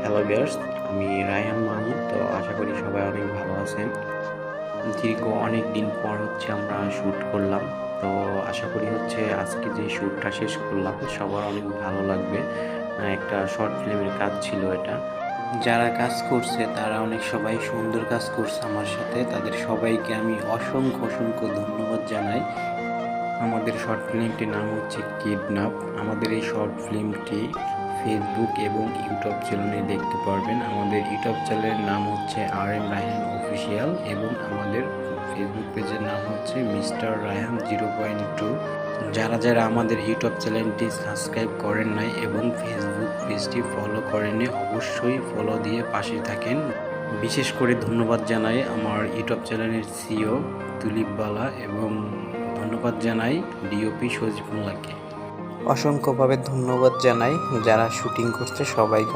Hello viewers, আমি রায়হান মাহমুদ। তো আশা করি সবাই অনেক ভালো আছেন। দীর্ঘ অনেক দিন পর আমরা শ্যুট করলাম। তো আশা করি আজকে যে শ্যুটটা শেষ করলাম সবার অনেক ভালো লাগবে। একটা শর্ট ফিল্মের কাজ ছিল এটা। যারা কাজ করছে তারা অনেক সবাই সুন্দর কাজ করছে আমার সাথে। তাদের সবাইকে আমি অসংখ্য ধন্যবাদ জানাই। আমাদের শর্ট ফিল্মটির নাম হচ্ছে কিডন্যাপ। আমাদের এই শর্ট ফিল্মটি ফেসবুক এবং ইউটিউব চ্যানেলে দেখতে পারবেন। আমাদের ইউটিউব চ্যানেলের নাম হচ্ছে RM রায়হান অফিসিয়াল এবং আমাদের ফেসবুক পেজের নাম হচ্ছে মিস্টার রায়হান 0.2। যারা আমাদের ইউটিউব চ্যানেলটি সাবস্ক্রাইব করেন নাই এবং ফেসবুক পেজটি ফলো করেননি, অবশ্যই ফলো দিয়ে পাশে থাকেন। বিশেষ করে ধন্যবাদ জানাই আমার ইউটিউব চ্যানেলের সিও তুলিপ বালা এবং ধন্যবাদ জানাই ডিওপি সজিবুল্লাহকে। অসংখ্যভাবে ধন্যবাদ জানাই যারা শুটিং করছে সবাইকে।